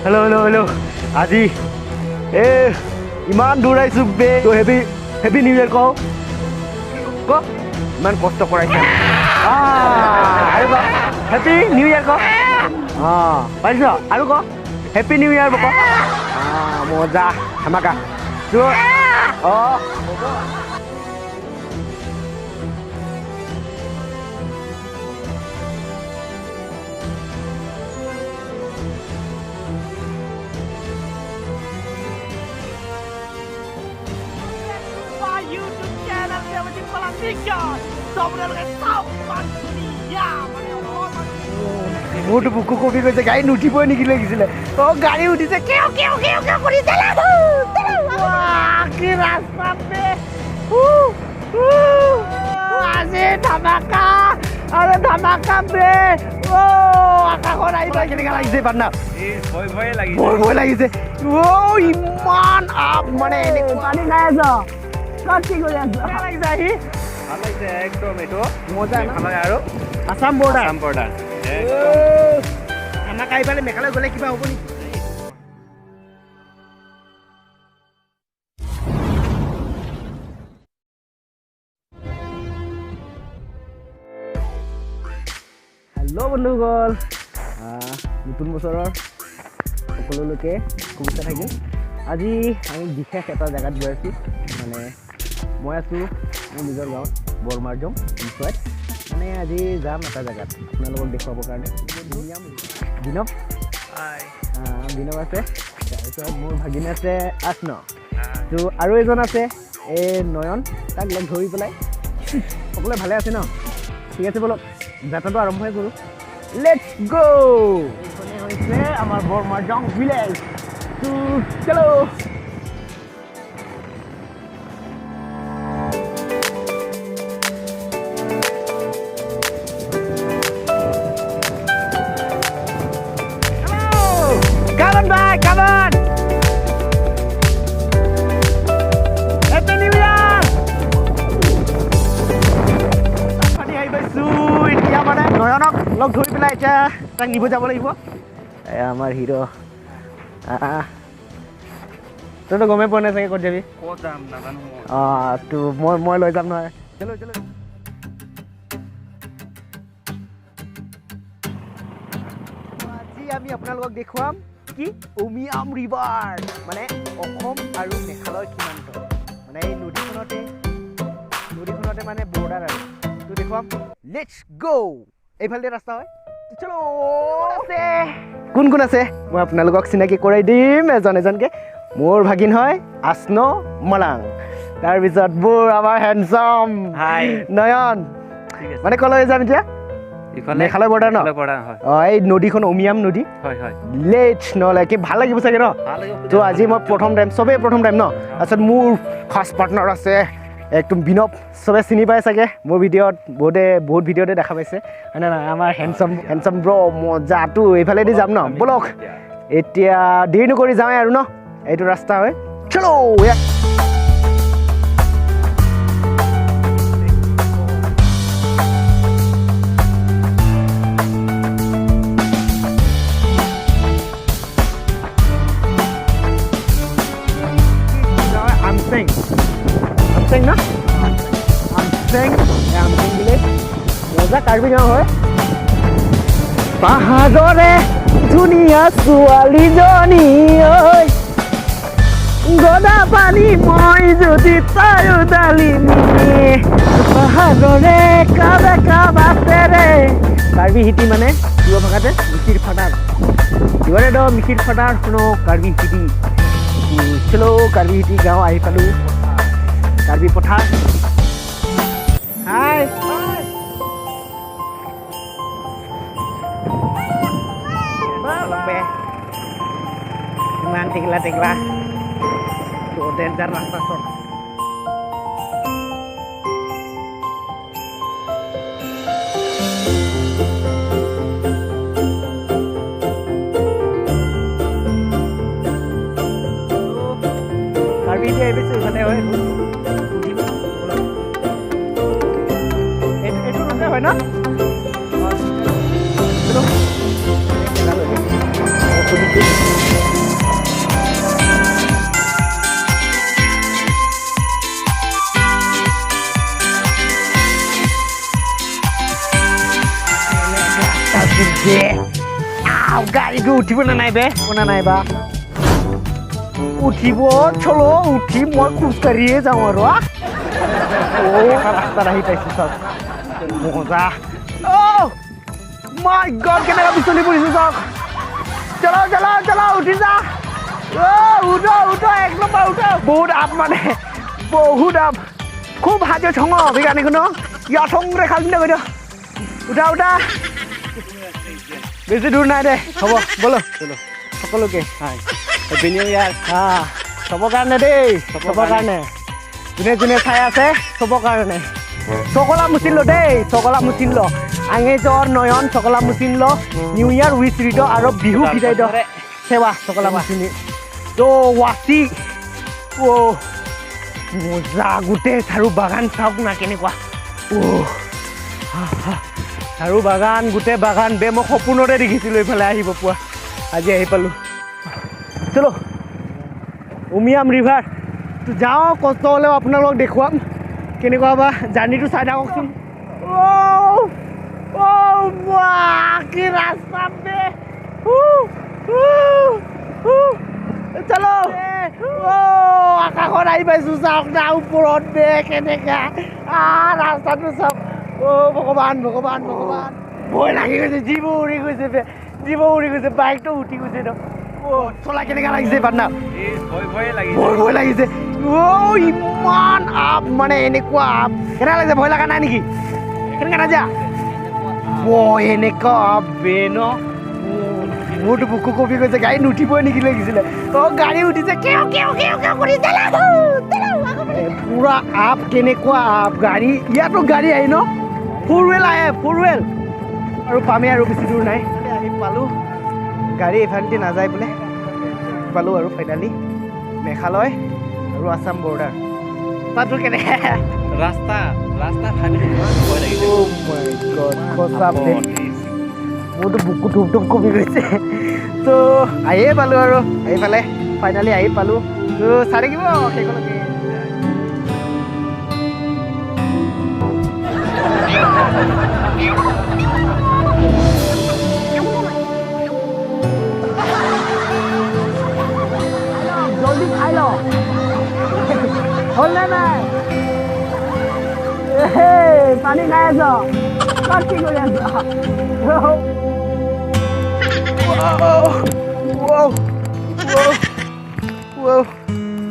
Hello' hello' hello' আজি ইমান দূৰ আহিছোঁ বে তো হেপী নিউ ইয়েৰ কওঁ ইমান কষ্ট কৰাইছে আৰু ক হেপী নিউ ইয়েৰ ক পাৰিছ আৰু ক হেপী নিউ ইয়েৰ ক মজা ধামাকা তোৰ YouTube channel Seventeen Malang Tinggal. Sebenarnya sampan dunia. মোৰতো বুকু কপি গৈছে গাড়ী নুঠিবই নেকি লাগিছিলে গাড়ী উঠিছে কেও কেও কেও কেও কৰি কি ৰাস্তাতে আজি ধামাকা আৰে ধামাকা বে আকাশত আহি পাই কেনেকুৱা লাগিছে পাটনা ভয় লাগিছে ইমান আপ মানে পানী খাই আছ ক'ত কি কৰি আছ লাগিছে আহি ভাল লাগিছে একদম এইটো মজা মেঘালয় আৰু আসাম বৰ্ডাৰ আমাক আহি পালে মেঘালয় গ'লে কিবা হ'ব নেকি হেল্ল' বন্ধুসকল নতুন বছৰৰ সকলোলৈকে শুভেচ্ছা থাকিল আজি আমি বিশেষ এটা জেগাত গৈ আছোঁ মানে মই আছোঁ মোৰ নিজৰ গাঁৱত বৰমাৰজং নিশ্চয় মানে আজি যাম এটা জেগাত আপোনালোকক দেখুৱাবৰ কাৰণে বিনৱ বিনৱ আছে তাৰপিছত মোৰ ভাগিনী আছে আস্ন তো আৰু এজন আছে এই নয়ন তাক লগ ধৰি পেলাই সকলোৱে ভালে আছে ন ঠিক আছে বলক যাত্ৰাটো আৰম্ভই কৰোঁ লেটছ গো এইখনে হৈছে আমাৰ বৰমাৰজং ভিলেজ তো চলো Come on! Happy New Year! পানী আহি পাইছোঁ এতিয়া মানে নয়নক লগ ধৰি পেলাই এতিয়া তাক নিব যাব লাগিব আমাৰ হিৰো তইতো গমেই পোৱা নাই চাগে ক'ত যাবি ক'ত যাম নাজানো তো মই লৈ যাম নহয় চলো চলো আজি আমি আপোনালোকক দেখুৱাম কি উমিয়াম ৰিভাৰ মানে অসম আৰু মেঘালয় সীমান্ত মানে এই নদীখনতে মানে বৰ্ডাৰ আৰু তো দেখুৱাম লেটছ গো এইফালে ৰাস্তা হয় চলো আছে কোন কোন আছে মই আপোনালোকক চিনাকি কৰাই দিম এজন এজনকৈ মোৰ ভাগিন হয় আস্ন মলাং তাৰপিছত মোৰ আমাৰ হেণ্ডচাম নয়ন মানে কলৈ যাম এতিয়া মেঘালয় বৰ্ডাৰ ন এই নদীখন উমিয়াম নদী লেটছ নহ'লে কি ভাল লাগিব চাগে ন তো আজি মই প্ৰথম টাইম চবেই প্ৰথম টাইম ন তাৰপিছত মোৰ খাছ পাৰ্টনাৰ আছে একদম বিনৱ চবে চিনি পাই চাগে মোৰ ভিডিঅ'ত বহুত ভিডিঅ'তে দেখা পাইছে হয় নাই আমাৰ হেণ্ডচাম ব্ৰ মজাটো এইফালেদি যাম ন বলক এতিয়া দেৰি নকৰি যাওঁৱে আৰু ন এইটো ৰাস্তা হয় চলো আমচেং না আমচেং village মজা কাৰ্বি গাঁও হয় পাহাৰৰে ধুনীয়া ছোৱালীজনী ঐ গদা পানী মই যদি তায়ো ডালিমি পাহাৰৰে কাবে কাবাতেৰে কাৰ্বি হিটি মানে তিৱা ভাষাতে মিকিৰ ফাটাৰ তিৱাৰে দ মিকিৰ ফাটাৰ শুনো কাৰ্বি হিটি চলো কাৰ্বি হিটি গাঁও আহি পালোঁ কাৰ্বি পথাৰ হাই ইমান টেকলা তো ডেঞ্জাৰ ৰাস্তা চল কাৰ্বি হিটি আহি পাইছোঁ ইফালে হয় হয় না চলো দে গাড়ীটো উঠিব নে নাই বে শুনা নাই বা উঠিব চলো উঠি মই খোজকাঢ়িয়ে যাওঁ আৰু ৰাস্তাত আহি পাইছোঁ চাওক মজা মাই গড কেনেকৈ বিচনী পৰিছোঁ চাওক চলো চলো চলো উঠি যা উঠো উঠো এক নম্বৰ উঠো বহুত আপ মানে বহুত আপ খুব হাজো ছঙ বিজ্ঞানীখনো ইয়া ছংৰে খালি না গৈ উঠা উঠা বেছি দূৰ নাই দে হ'ব বলো চলো সকলোকে হেপী নিউ ইয়াৰ চবৰ কাৰণে দেই চবৰ কাৰণে যোনে যোনে চাই আছে চবৰ কাৰণে চকলা মুচিল্লো দেই চকলা মুচিল্লো আঙেজৰ নয়ন চকলা মুচিল্লো নিউ ইয়াৰ উইচ ৰিড আৰু বিহু বিদায় দ সেৱা চকলা মুচিনি তো ৱাচি মজা গোটেই চাৰু বাগান চাওক না কেনেকুৱা চাৰু বাগান গোটেই বাগান বে মই সপোনতে দেখিছিলোঁ এইফালে আহিব পোৱা আজি আহি পালোঁ চলো উমিয়াম ৰিভাৰ যাওঁ কষ্ট হ'লেও আপোনালোকক দেখুৱাম কেনেকুৱা বা জাৰ্ণিটো চাই থাককচোন কি ৰাস্তা বে চলো আকাশত আহি পাইছোঁ চাওক না ওপৰত বে কেনেকা ৰাস্তাটো চাওক ভগৱান ভগৱান ভগৱান ভয় লাগি গৈছে জীৱ উৰি গৈছে বে জীৱ উৰি গৈছে বাইকটো উঠি গৈছে ন চলা কেনেকা লাগিছে পাটনা ভয় লাগিছে ইমান আপ মানে এনেকুৱা আপ কেনেকা লাগিছে ভয় লগা নাই নেকি কেনেকা নাযা এনেকুৱা আপ বে ন মোৰতো বুকু কপি গৈছে গাড়ী নুঠিবই নেকি লাগিছিলে গাড়ী উঠিছে পুৰা আপ কেনেকুৱা আপ গাড়ী ইয়াতো গাড়ী আহি ন ফ'ৰ হুইল আহে ফ'ৰ হুইল আৰু পামেই আৰু বেছি দূৰ নাই আহি পালোঁ গাড়ী এইফালেদি নাযায় বোলে পালোঁ আৰু ফাইনেলি মেঘালয় আৰু আছাম বৰ্ডাৰ তাতো কেনেকৈ ৰাস্তা ভাবি ভয় লাগিছে মোৰতো বুকু ধুপ ধুপ কমি গৈছে তো আহিয়ে পালোঁ আৰু এইফালে ফাইনেলি আহি পালোঁ তো চাই থাকিব সেইখনকে জলদি খাই ল হ'ল নে নাই পানী খাই আছ তই কি কৰি আছ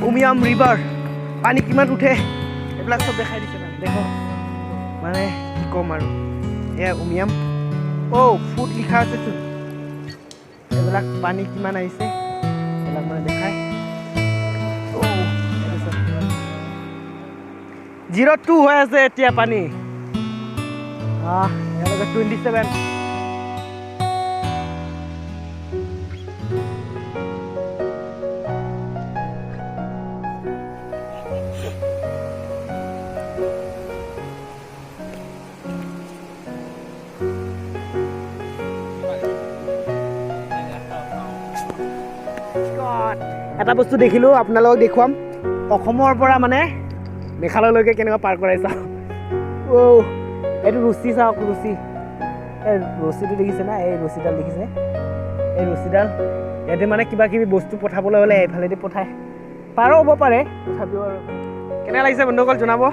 উমিয়াম ৰিভাৰ পানী কিমান উঠে এইবিলাক চব দেখাই দিছে মানে দেখো মানে কি ক'ম আৰু এয়া উমিয়াম ফুট লিখা আছেচোন এইবিলাক পানী কিমান আহিছে এইবিলাক মানে দেখায় 02 হৈ আছে এতিয়া পানী ইয়ালৈকে 27 এটা বস্তু দেখিলোঁ আপোনালোকক দেখুৱাম অসমৰ পৰা মানে মেঘালয়লৈকে কেনেকুৱা পাৰ কৰাই চাওক এইটো ৰছী চাওক ৰছী এই ৰছীটো দেখিছে না এই ৰছীডাল দেখিছে এই ৰছীডাল ইয়াতে মানে কিবা কিবি বস্তু পঠাবলৈ হ'লে এইফালেদি পঠায় পাৰো হ'ব পাৰে তথাপিও আৰু কেনেকুৱা লাগিছে বন্ধুসকল জনাব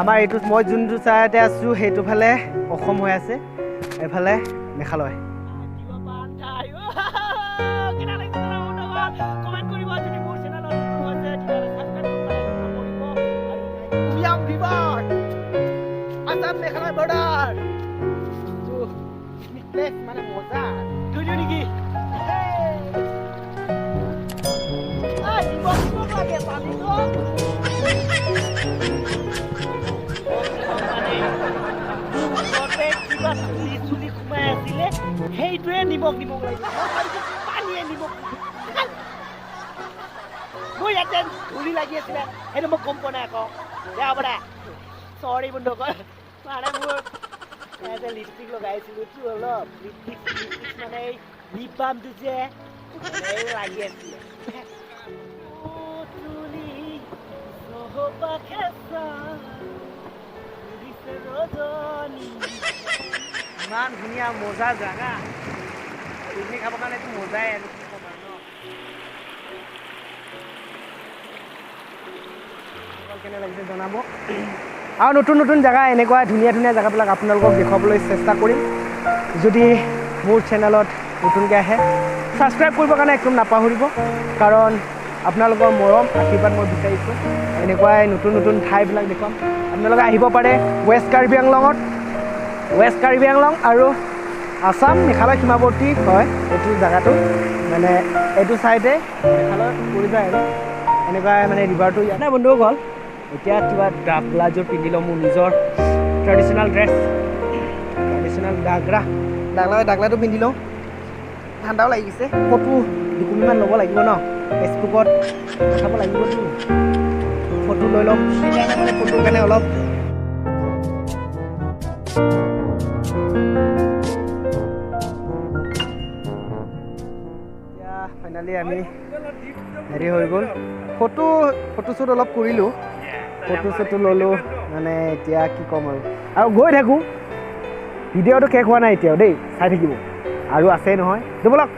আমাৰ এইটো মই যোনটো চাইডে আছোঁ সেইটো ফালে অসম হৈ আছে এইফালে Meghalaya Meghalaya border picnic place মানে মজা দুইটো নেকি সেইটোৱে নিমখ নিমখ লাগিব পানীয়ে নিমখ মোৰ ইয়াতে ধূলি লাগি আছিলে সেইটো মই গম পোৱা নাই আকৌ বেয়া হ'ব দে চৰি বন্ধুসকল মানে মোৰ ইয়াতে লিপষ্টিক লগাইছিলোঁ তো অলপ লিপষ্টিক মানে এই লিপ বামটো যে লাগি আছিলে ইমান ধুনীয়া মজা জাগা পিকনিক খাবৰ কাৰণে এইটো মজাই আৰু কি ক'ম আৰু ন কেনে লাগিছে জনাব আৰু নতুন নতুন জেগা এনেকুৱা ধুনীয়া ধুনীয়া জেগাবিলাক আপোনালোকক দেখুৱাবলৈ চেষ্টা কৰিম যদি মোৰ চেনেলত নতুনকৈ আহে ছাবস্ক্ৰাইব কৰিবৰ কাৰণে একদম নাপাহৰিব কাৰণ আপোনালোকৰ মৰম আশীৰ্বাদ মই বিচাৰিছোঁ এনেকুৱাই নতুন নতুন ঠাইবিলাক দেখুৱাম আপোনালোকে আহিব পাৰে ৱেষ্ট কাৰ্বি আংলং আৰু আসাম মেঘালয় সীমাৱৰ্তী হয় এইটো জেগাটো মানে এইটো ছাইডে মেঘালয়ত পৰি যায় আৰু এনেকুৱা মানে ৰিভাৰটো ইয়াত নাই বন্ধুসকল এতিয়া কিবা ব্লাউজৰ পিন্ধি লওঁ মোৰ নিজৰ ট্ৰেডিশ্যনেল ড্ৰেছ ট্ৰেডিশ্যনেল ডাগলাটো পিন্ধি লওঁ ঠাণ্ডাও লাগি গৈছে ফটো দুকপিমান ল'ব লাগিব ন ফেচবুকত দেখাব লাগিবতো ফটো লৈ ল'ম সেইকাৰণে মানে ফটোৰ কাৰণে অলপ এতিয়া ফাইনেলি আমি হেৰি হৈ গ'ল ফটোশ্বুট অলপ কৰিলোঁ ফটোশ্বুটো ল'লোঁ মানে এতিয়া কি ক'ম আৰু গৈ থাকোঁ ভিডিঅ'টো শেষ হোৱা নাই এতিয়াও দেই চাই থাকিব আৰু আছেই নহয় ব'লক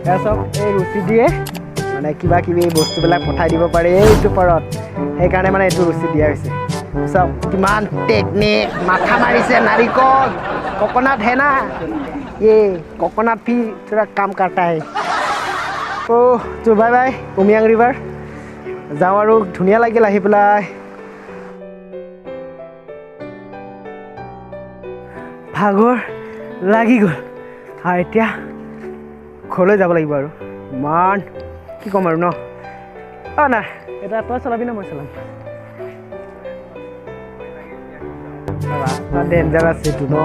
এয়া চাওক এই ৰুচি দিয়ে মানে কিবা কিবি বস্তুবিলাক পঠাই দিব পাৰে এইটো পাৰত সেইকাৰণে মানে এইটো ৰুচি দিয়া হৈছে চাওক কিমান টেকনিক মাথা মাৰিছে নাৰিকল ককনাট হে না এই ককনাট ফি থোৰা কাম কাটা হে তো বাই বাই উমিয়াং ৰিভাৰ যাওঁ আৰু ধুনীয়া লাগিল আহি পেলাই ভাগৰ লাগি গ'ল আৰু এতিয়া ঘৰলৈ যাব লাগিব আৰু ইমান কি ক'ম আৰু ন নাই এটা তই চলাবি না মই চলাম ৰাস্তা ডেঞ্জাৰ আছেতো ন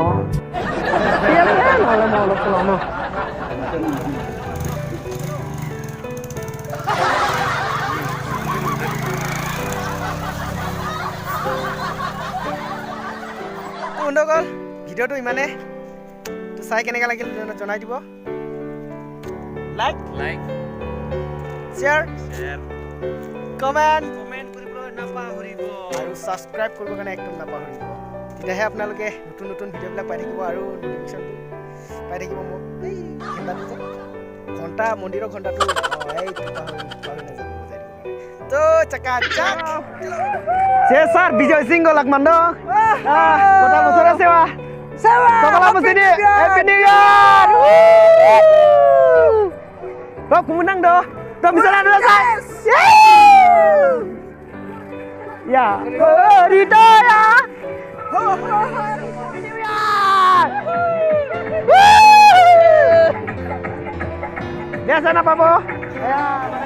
নহ'লে মই অলপ চলাওঁ ন বন্ধুসকল ভিডিঅ'টো ইমানে তো চাই কেনেকৈ লাগিল জনাই দিব লাইক শ্বেয়াৰ কমেণ্ট কৰিবলৈ নাপাহৰিব আৰু ছাবস্ক্ৰাইব কৰিবৰ কাৰণে একদম নাপাহৰিব তেতিয়াহে আপোনালোকে নতুন নতুন ভিডিঅ'বিলাক পাই থাকিব আৰু নটিফিকেশ্যনটো পাই থাকিব মোৰ এই ঘণ্টাটো যে ঘণ্টা মন্দিৰৰ ঘণ্টাটো এইটো পাহৰি নাযাব বুজাই দিব তো চাকাচাক Cesar Bijoy Singo Lakmando kota besar sewa sekolah mesin ini Happy New Year Kau kumenang doh Kau bisa lalu selesai ya Rito ya Happy New Year biasa apa po ya